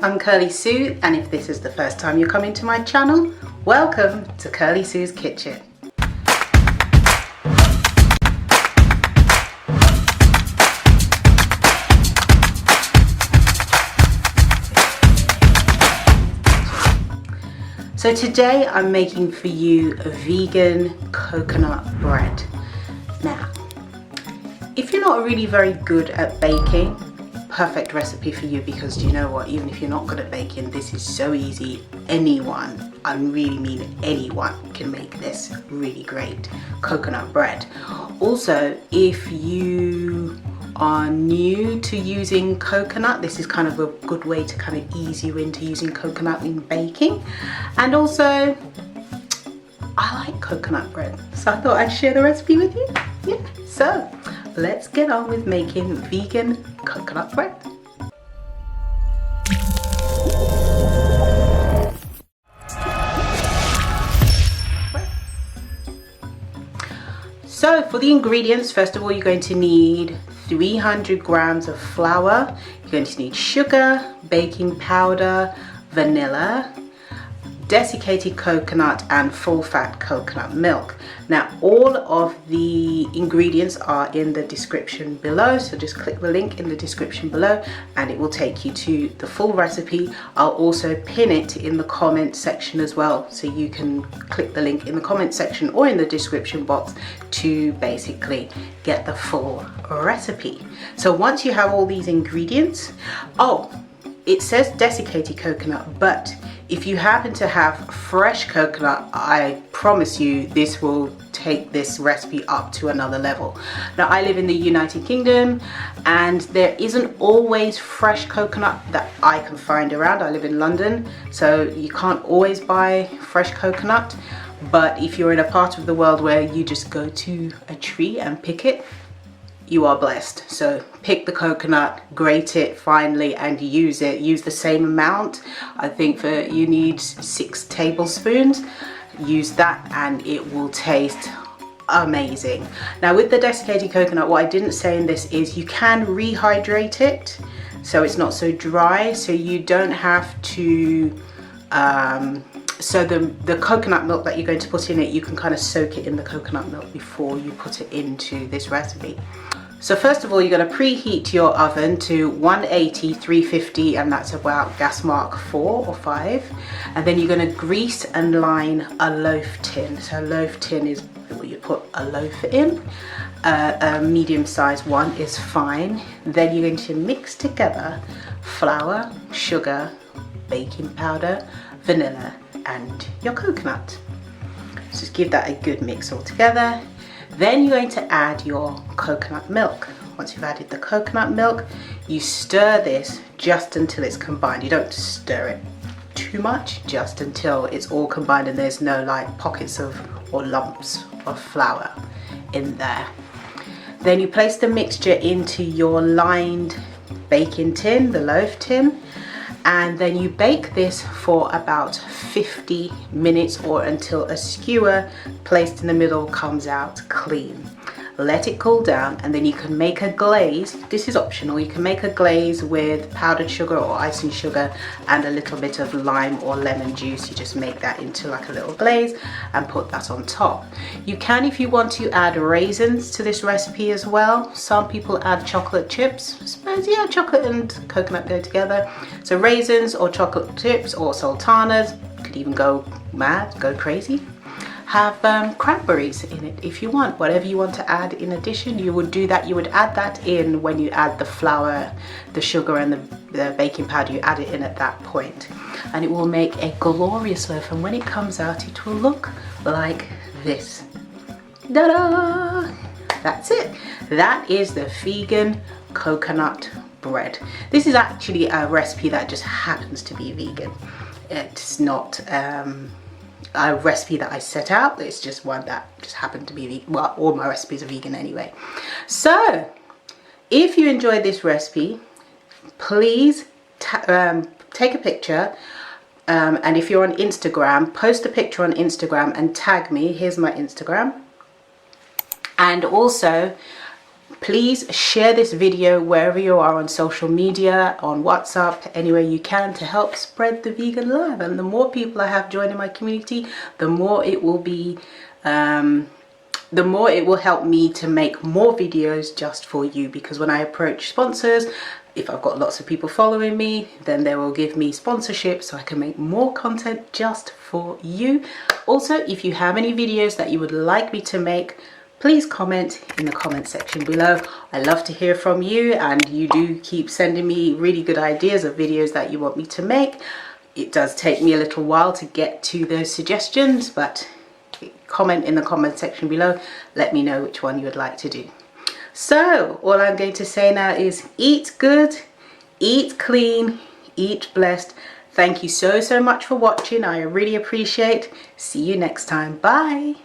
I'm Curly Sue, and if this is the first time you're coming to my channel, welcome to Curly Sue's Kitchen. So today I'm making for you a vegan coconut bread. Now, if you're not really very good at baking, perfect recipe for you, because do you know what, even if you're not good at baking, this is so easy. Anyone, I really mean anyone, can make this really great coconut bread. Also, if you are new to using coconut, this is kind of a good way to kind of ease you into using coconut in baking. And also, I like coconut bread, so I thought I'd share the recipe with you. Yeah, so let's get on with making vegan coconut bread. So for the ingredients, first of all, you're going to need 300 grams of flour. You're going to need sugar, baking powder, vanilla, desiccated coconut, and full fat coconut milk. Now all of the ingredients are in the description below, so just click the link in the description below and it will take you to the full recipe. I'll also pin it in the comment section as well, so you can click the link in the comment section or in the description box to basically get the full recipe. So once you have all these ingredients, it says desiccated coconut, but if you happen to have fresh coconut, I promise you this will take this recipe up to another level. Now I live in the United Kingdom and there isn't always fresh coconut that I can find around. I live in London, so you can't always buy fresh coconut, but if you're in a part of the world where you just go to a tree and pick it, you are blessed. So pick the coconut, grate it finely and use it. Use the same amount. I think you need 6 tablespoons. Use that and it will taste amazing. Now with the desiccated coconut, what I didn't say in this is you can rehydrate it so it's not so dry, so you don't have to so the coconut milk that you're going to put in it, you can kind of soak it in the coconut milk before you put it into this recipe. So first of all, you're going to preheat your oven to 180, 350, and that's about gas mark 4 or 5. And then you're going to grease and line a loaf tin. So a loaf tin is what you put a loaf in. A medium-sized one is fine. Then you're going to mix together flour, sugar, baking powder, vanilla, and your coconut. Just give that a good mix all together. Then you're going to add your coconut milk. Once you've added the coconut milk, you stir this just until it's combined. You don't stir it too much, just until it's all combined and there's no like pockets of or lumps of flour in there. Then you place the mixture into your lined baking tin, the loaf tin, and then you bake this for about 50 minutes or until a skewer placed in the middle comes out clean. Let it cool down and then you can make a glaze. This is optional. You can make a glaze with powdered sugar or icing sugar and a little bit of lime or lemon juice. You just make that into like a little glaze and put that on top. You can, if you want to, add raisins to this recipe as well. Some people add chocolate chips. I suppose, yeah, chocolate and coconut go together. So raisins or chocolate chips or sultanas. Could even go mad, go crazy. Have cranberries in it if you want. Whatever you want to add in addition, you would do that. You would add that in when you add the flour, the sugar and the baking powder. You add it in at that point and it will make a glorious loaf, and when it comes out it will look like this. Ta-da! That's it. That is the vegan coconut bread. This is actually a recipe that just happens to be vegan. It's not a recipe that I set out. It's just one that just happened to be vegan. Well, all my recipes are vegan anyway. So if you enjoyed this recipe, please take a picture, and if you're on Instagram, post a picture on Instagram and tag me. Here's my Instagram. And also Please share this video wherever you are on social media, on WhatsApp, anywhere you can, to help spread the vegan love. And the more people I have joining my community, the more it will be, the more it will help me to make more videos just for you. Because when I approach sponsors, if I've got lots of people following me, then they will give me sponsorship so I can make more content just for you. Also, if you have any videos that you would like me to make, please comment in the comment section below. I love to hear from you, and you do keep sending me really good ideas of videos that you want me to make. It does take me a little while to get to those suggestions, but comment in the comment section below. Let me know which one you would like to do. So all I'm going to say now is eat good, eat clean, eat blessed. Thank you so much for watching. I really appreciate. See you next time. Bye.